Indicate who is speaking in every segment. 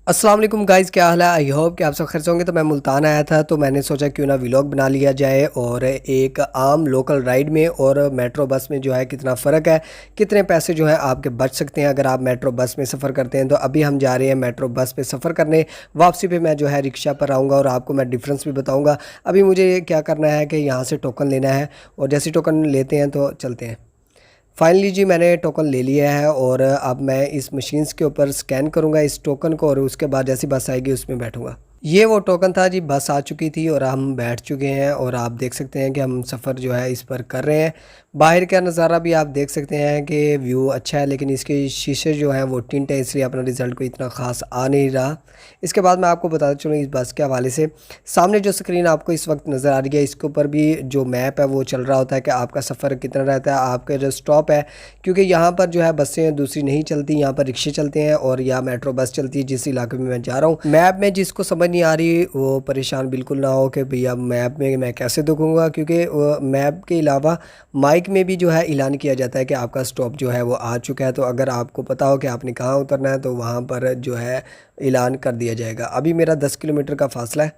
Speaker 1: अस्सलाम वालेकुम गाइज़, क्या हाल है। आई होप कि आप सब खैर से होंगे। तो मैं मुल्तान आया था तो मैंने सोचा क्यों ना व्लॉग बना लिया जाए और एक आम लोकल राइड में और मेट्रो बस में जो है कितना फ़र्क है, कितने पैसे जो है आपके बच सकते हैं अगर आप मेट्रो बस में सफ़र करते हैं। तो अभी हम जा रहे हैं मेट्रो बस पे सफ़र करने। वापसी पे मैं जो है रिक्शा पर आऊँगा और आपको मैं डिफरेंस भी बताऊँगा। अभी मुझे क्या करना है कि यहाँ से टोकन लेना है और जैसे टोकन लेते हैं तो चलते हैं। फाइनली जी मैंने टोकन ले लिया है और अब मैं इस मशीन्स के ऊपर स्कैन करूँगा इस टोकन को और उसके बाद जैसी बस आएगी उसमें बैठूँगा। ये वो टोकन था जी, बस आ चुकी थी और हम बैठ चुके हैं और आप देख सकते हैं कि हम सफ़र जो है इस पर कर रहे हैं। बाहर का नज़ारा भी आप देख सकते हैं कि व्यू अच्छा है, लेकिन इसके शीशे जो हैं वो टिंट है, इसलिए अपना रिज़ल्ट को इतना ख़ास आ नहीं रहा। इसके बाद मैं आपको बताता चलूँ इस बस के हवाले से। सामने जो स्क्रीन आपको इस वक्त नज़र आ रही है, इसके ऊपर भी जो मैप है वो चल रहा होता है कि आपका सफ़र कितना रहता है, आपका जो स्टॉप है। क्योंकि यहाँ पर जो है बसें दूसरी नहीं चलती, यहाँ पर रिक्शे चलते हैं और या मेट्रो बस चलती है जिस इलाके में मैं जा रहा हूँ। मैप में जिसको समझ नहीं आ रही वो परेशान बिल्कुल ना हो कि भैया मैप में मैं कैसे देखूँगा, क्योंकि मैप के अलावा माइक में भी जो है ऐलान किया जाता है कि आपका स्टॉप जो है वो आ चुका है। तो अगर आपको पता हो कि आपने कहाँ उतरना है तो वहाँ पर जो है ऐलान कर दिया जाएगा। अभी मेरा 10 किलोमीटर का फासला है।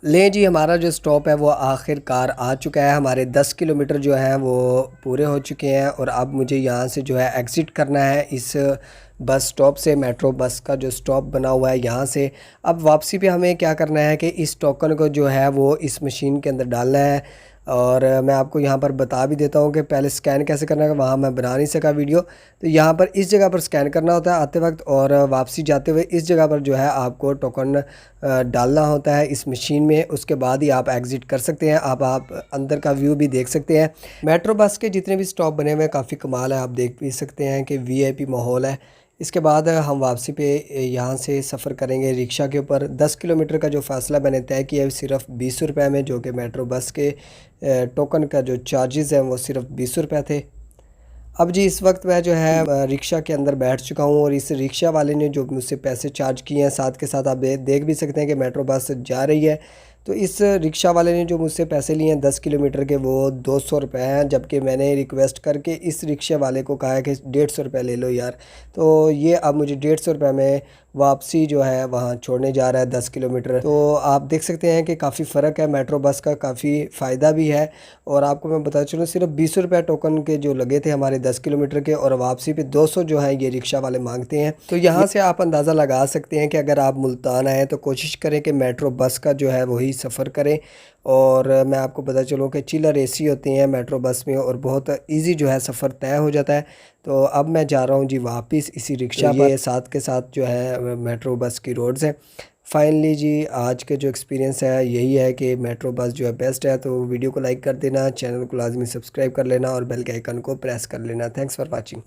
Speaker 1: लें जी, हमारा जो स्टॉप है वो आखिरकार आ चुका है। हमारे 10 किलोमीटर जो हैं वो पूरे हो चुके हैं और अब मुझे यहाँ से जो है एग्ज़िट करना है इस बस स्टॉप से। मेट्रो बस का जो स्टॉप बना हुआ है यहाँ से। अब वापसी पे हमें क्या करना है कि इस टोकन को जो है वो इस मशीन के अंदर डालना है। और मैं आपको यहाँ पर बता भी देता हूँ कि पहले स्कैन कैसे करना है, वहाँ मैं बना नहीं सका वीडियो। तो यहाँ पर इस जगह पर स्कैन करना होता है आते वक्त, और वापसी जाते हुए इस जगह पर जो है आपको टोकन डालना होता है इस मशीन में। उसके बाद ही आप एग्ज़िट कर सकते हैं। अब आप अंदर का व्यू भी देख सकते हैं। मेट्रो बस के जितने भी स्टॉप बने हुए हैं काफ़ी कमाल है, आप देख भी सकते हैं कि वीआईपी माहौल है। इसके बाद हम वापसी पे यहाँ से सफ़र करेंगे रिक्शा के ऊपर। 10 किलोमीटर का जो फ़ासला मैंने तय किया है सिर्फ 20 रुपये में, जो कि मेट्रो बस के टोकन का जो चार्जेज़ हैं वो सिर्फ 20 रुपये थे। अब जी इस वक्त मैं जो है रिक्शा के अंदर बैठ चुका हूँ और इस रिक्शा वाले ने जो मुझसे पैसे चार्ज किए हैं, साथ के साथ आप देख भी सकते हैं कि मेट्रो बस जा रही है। तो इस रिक्शा वाले ने जो मुझसे पैसे लिए हैं 10 किलोमीटर के, वो 200 रुपये हैं, जबकि मैंने रिक्वेस्ट करके इस रिक्शा वाले को कहा है कि 150 रुपये ले लो यार। तो ये अब मुझे 150 रुपये में वापसी जो है वहाँ छोड़ने जा रहा है 10 किलोमीटर। तो आप देख सकते हैं कि काफ़ी फ़र्क है, मेट्रो बस का काफ़ी फ़ायदा भी है। और आपको मैं बता चलूँ सिर्फ 20 रुपये टोकन के जो लगे थे हमारे 10 किलोमीटर के, और वापसी पे 200 जो है ये रिक्शा वाले मांगते हैं। तो यहाँ से आप अंदाज़ा लगा सकते हैं कि अगर आप मुल्तान आएँ तो कोशिश करें कि मेट्रो बस का जो है वही सफ़र करें। और मैं आपको बता चलूँ कि चिलर एसी होती हैं मेट्रो बस में और बहुत इजी जो है सफ़र तय हो जाता है। तो अब मैं जा रहा हूँ जी वापस इसी रिक्शा पर। ये साथ के साथ जो है मेट्रो बस की रोड्स हैं। फाइनली जी आज के जो एक्सपीरियंस है यही है कि मेट्रो बस जो है बेस्ट है। तो वीडियो को लाइक कर देना, चैनल को लाजमी सब्सक्राइब कर लेना और बेल के आइकन को प्रेस कर लेना। Thanks for watching.